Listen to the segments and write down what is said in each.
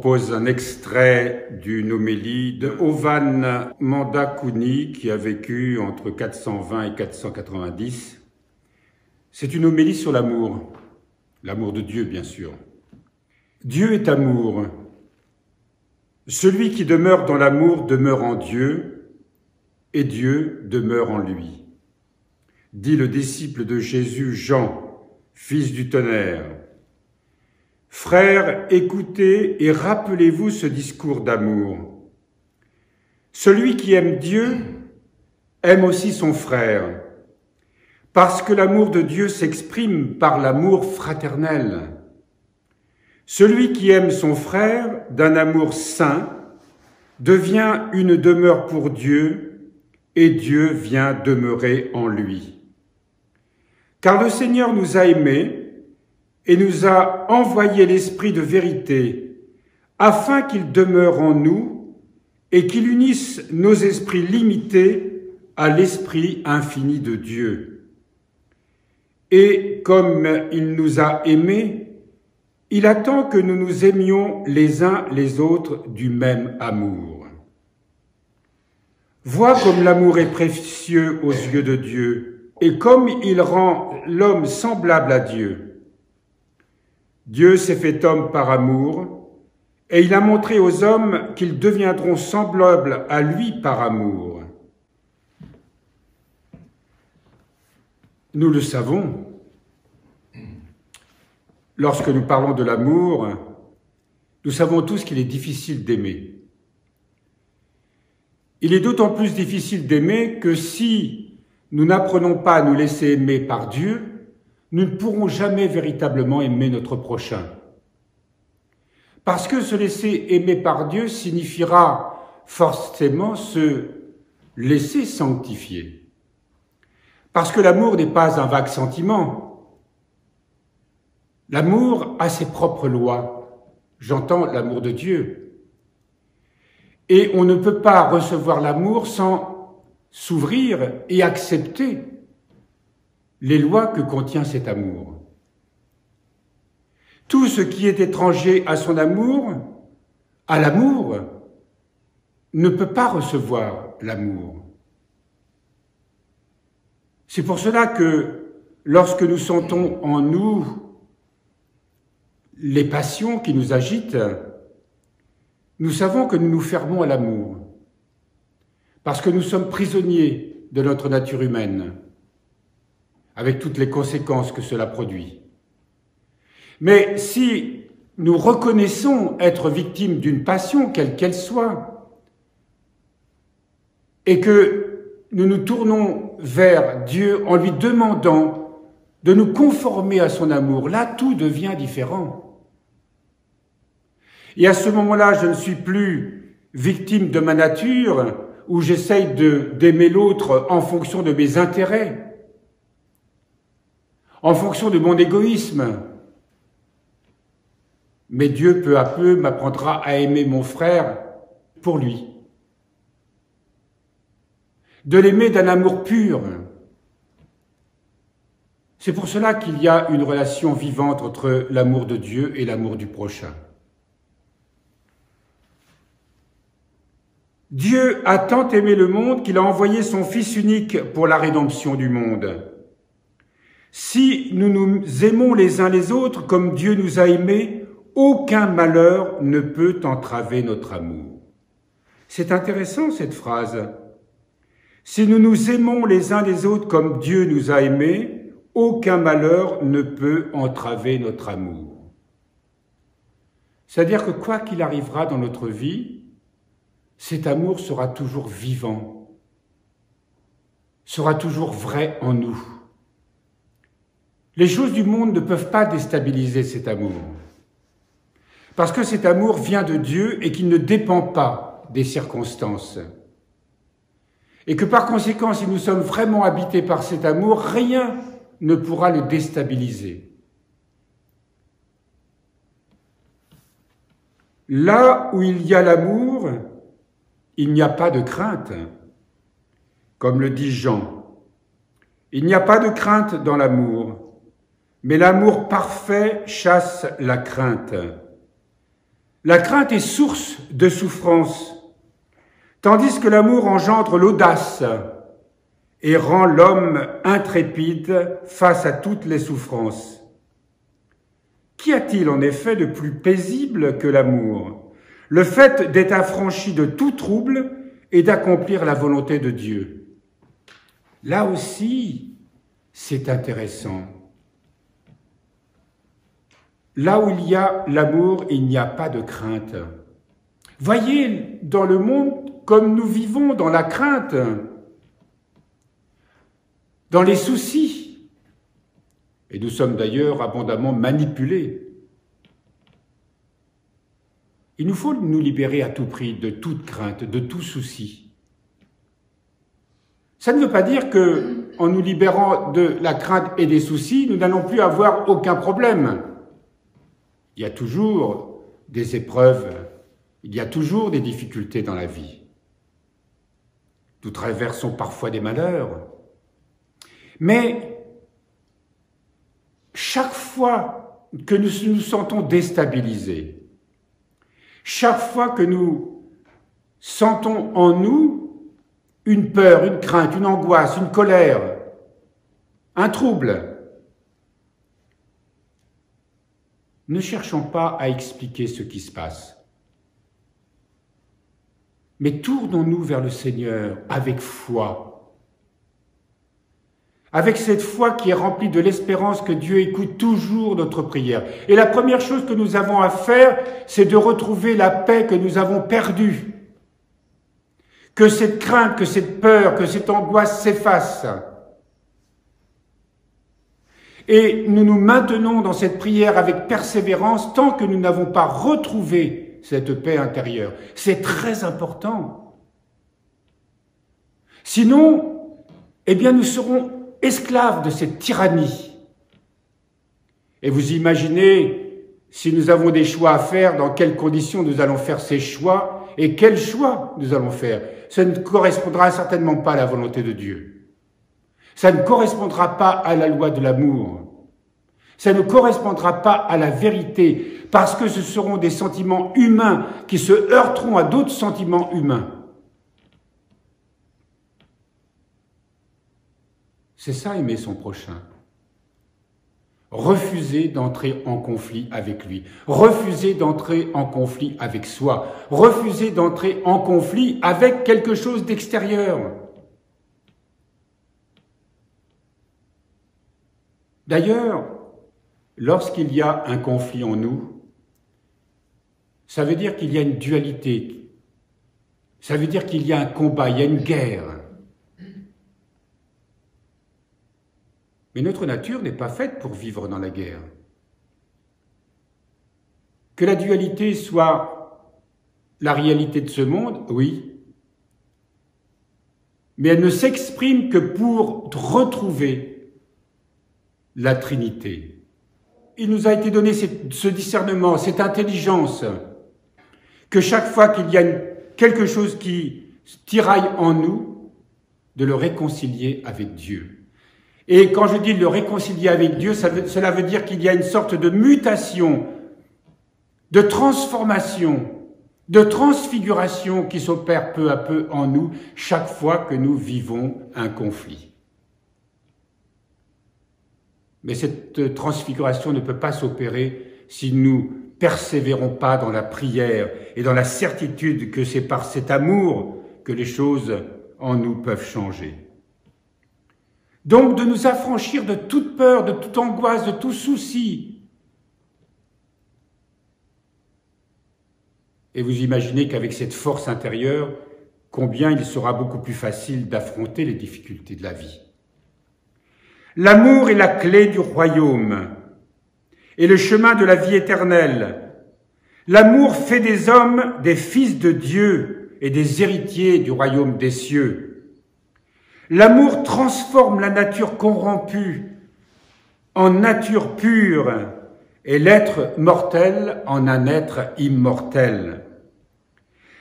propose un extrait d'une homélie de Ovan Mandakuni qui a vécu entre 420 et 490. C'est une homélie sur l'amour de Dieu bien sûr. Dieu est amour. Celui qui demeure dans l'amour demeure en Dieu et Dieu demeure en lui. Dit le disciple de Jésus, Jean, fils du tonnerre. Frères, écoutez et rappelez-vous ce discours d'amour. Celui qui aime Dieu aime aussi son frère, parce que l'amour de Dieu s'exprime par l'amour fraternel. Celui qui aime son frère d'un amour saint devient une demeure pour Dieu et Dieu vient demeurer en lui. Car le Seigneur nous a aimés et nous a envoyé l'Esprit de vérité, afin qu'il demeure en nous et qu'il unisse nos esprits limités à l'Esprit infini de Dieu. Et comme il nous a aimés, il attend que nous nous aimions les uns les autres du même amour. Vois comme l'amour est précieux aux yeux de Dieu, et comme il rend l'homme semblable à Dieu. Dieu s'est fait homme par amour, et il a montré aux hommes qu'ils deviendront semblables à lui par amour. Nous le savons, lorsque nous parlons de l'amour, nous savons tous qu'il est difficile d'aimer. Il est d'autant plus difficile d'aimer que si nous n'apprenons pas à nous laisser aimer par Dieu, nous ne pourrons jamais véritablement aimer notre prochain. Parce que se laisser aimer par Dieu signifiera forcément se laisser sanctifier. Parce que l'amour n'est pas un vague sentiment. L'amour a ses propres lois. J'entends l'amour de Dieu. Et on ne peut pas recevoir l'amour sans s'ouvrir et accepter les lois que contient cet amour. Tout ce qui est étranger à son amour, à l'amour, ne peut pas recevoir l'amour. C'est pour cela que lorsque nous sentons en nous les passions qui nous agitent, nous savons que nous nous fermons à l'amour, parce que nous sommes prisonniers de notre nature humaine, avec toutes les conséquences que cela produit. Mais si nous reconnaissons être victimes d'une passion, quelle qu'elle soit, et que nous nous tournons vers Dieu en lui demandant de nous conformer à son amour, là tout devient différent. Et à ce moment-là, je ne suis plus victime de ma nature, où j'essaye d'aimer l'autre en fonction de mes intérêts, en fonction de mon égoïsme. Mais Dieu, peu à peu, m'apprendra à aimer mon frère pour lui. De l'aimer d'un amour pur. C'est pour cela qu'il y a une relation vivante entre l'amour de Dieu et l'amour du prochain. Dieu a tant aimé le monde qu'il a envoyé son Fils unique pour la rédemption du monde. Si nous nous aimons les uns les autres comme Dieu nous a aimés, aucun malheur ne peut entraver notre amour. C'est intéressant cette phrase. Si nous nous aimons les uns les autres comme Dieu nous a aimés, aucun malheur ne peut entraver notre amour. C'est-à-dire que quoi qu'il arrivera dans notre vie, cet amour sera toujours vivant, sera toujours vrai en nous. Les choses du monde ne peuvent pas déstabiliser cet amour. Parce que cet amour vient de Dieu et qu'il ne dépend pas des circonstances. Et que par conséquent, si nous sommes vraiment habités par cet amour, rien ne pourra le déstabiliser. Là où il y a l'amour, il n'y a pas de crainte. Comme le dit Jean, il n'y a pas de crainte dans l'amour, mais l'amour parfait chasse la crainte. La crainte est source de souffrance, tandis que l'amour engendre l'audace et rend l'homme intrépide face à toutes les souffrances. Qu'y a-t-il en effet de plus paisible que l'amour? Le fait d'être affranchi de tout trouble et d'accomplir la volonté de Dieu. Là aussi, c'est intéressant. Là où il y a l'amour, il n'y a pas de crainte. Voyez, dans le monde comme nous vivons, dans la crainte, dans les soucis, et nous sommes d'ailleurs abondamment manipulés. Il nous faut nous libérer à tout prix de toute crainte, de tout souci. Ça ne veut pas dire que, en nous libérant de la crainte et des soucis, nous n'allons plus avoir aucun problème. Il y a toujours des épreuves, il y a toujours des difficultés dans la vie. Nous traversons parfois des malheurs. Mais chaque fois que nous nous sentons déstabilisés, chaque fois que nous sentons en nous une peur, une crainte, une angoisse, une colère, un trouble, ne cherchons pas à expliquer ce qui se passe. Mais tournons-nous vers le Seigneur avec foi. Avec cette foi qui est remplie de l'espérance que Dieu écoute toujours notre prière. Et la première chose que nous avons à faire, c'est de retrouver la paix que nous avons perdue. Que cette crainte, que cette peur, que cette angoisse s'efface. Et nous nous maintenons dans cette prière avec persévérance tant que nous n'avons pas retrouvé cette paix intérieure. C'est très important. Sinon, eh bien, nous serons esclaves de cette tyrannie. Et vous imaginez, si nous avons des choix à faire, dans quelles conditions nous allons faire ces choix et quels choix nous allons faire. Ça ne correspondra certainement pas à la volonté de Dieu. Ça ne correspondra pas à la loi de l'amour. Ça ne correspondra pas à la vérité, parce que ce seront des sentiments humains qui se heurteront à d'autres sentiments humains. C'est ça, aimer son prochain. Refuser d'entrer en conflit avec lui. Refuser d'entrer en conflit avec soi. Refuser d'entrer en conflit avec quelque chose d'extérieur. D'ailleurs, lorsqu'il y a un conflit en nous, ça veut dire qu'il y a une dualité. Ça veut dire qu'il y a un combat, il y a une guerre. Mais notre nature n'est pas faite pour vivre dans la guerre. Que la dualité soit la réalité de ce monde, oui. Mais elle ne s'exprime que pour retrouver la Trinité. Il nous a été donné ce discernement, cette intelligence, que chaque fois qu'il y a quelque chose qui tiraille en nous, de le réconcilier avec Dieu. Et quand je dis le réconcilier avec Dieu, cela veut dire qu'il y a une sorte de mutation, de transformation, de transfiguration qui s'opère peu à peu en nous chaque fois que nous vivons un conflit. Mais cette transfiguration ne peut pas s'opérer si nous persévérons pas dans la prière et dans la certitude que c'est par cet amour que les choses en nous peuvent changer. Donc de nous affranchir de toute peur, de toute angoisse, de tout souci. Et vous imaginez qu'avec cette force intérieure, combien il sera beaucoup plus facile d'affronter les difficultés de la vie. L'amour est la clé du royaume et le chemin de la vie éternelle. L'amour fait des hommes des fils de Dieu et des héritiers du royaume des cieux. L'amour transforme la nature corrompue en nature pure et l'être mortel en un être immortel.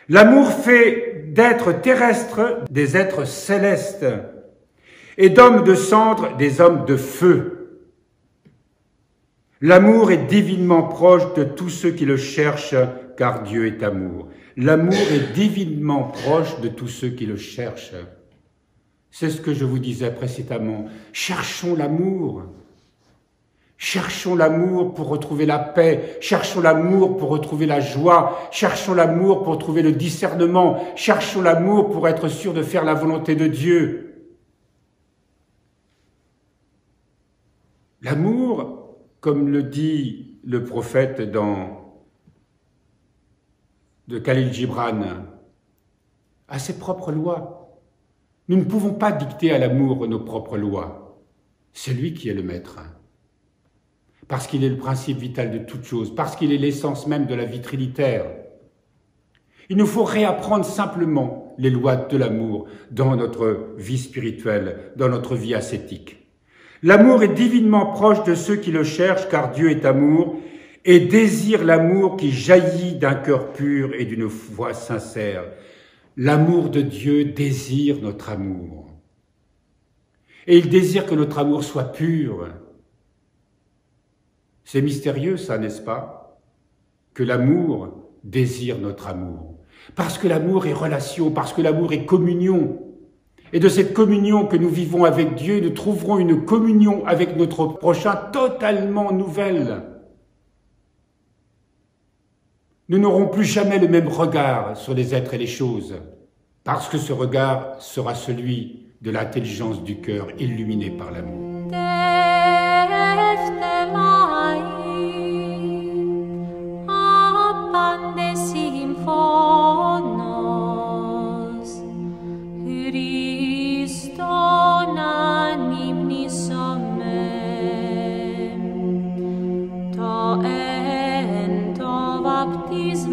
L'amour fait d'êtres terrestres des êtres célestes et d'hommes de cendre des hommes de feu. L'amour est divinement proche de tous ceux qui le cherchent car Dieu est amour. L'amour est divinement proche de tous ceux qui le cherchent. C'est ce que je vous disais précédemment. Cherchons l'amour. Cherchons l'amour pour retrouver la paix. Cherchons l'amour pour retrouver la joie. Cherchons l'amour pour trouver le discernement. Cherchons l'amour pour être sûr de faire la volonté de Dieu. L'amour, comme le dit le prophète de Khalil Gibran, a ses propres lois. Nous ne pouvons pas dicter à l'amour nos propres lois. C'est lui qui est le maître. Parce qu'il est le principe vital de toute chose, parce qu'il est l'essence même de la vie trinitaire. Il nous faut réapprendre simplement les lois de l'amour dans notre vie spirituelle, dans notre vie ascétique. L'amour est divinement proche de ceux qui le cherchent, car Dieu est amour, et désire l'amour qui jaillit d'un cœur pur et d'une foi sincère. L'amour de Dieu désire notre amour. Et il désire que notre amour soit pur. C'est mystérieux, ça, n'est-ce pas? Que l'amour désire notre amour. Parce que l'amour est relation, parce que l'amour est communion. Et de cette communion que nous vivons avec Dieu, nous trouverons une communion avec notre prochain totalement nouvelle. Nous n'aurons plus jamais le même regard sur les êtres et les choses, parce que ce regard sera celui de l'intelligence du cœur illuminé par l'amour. Baptism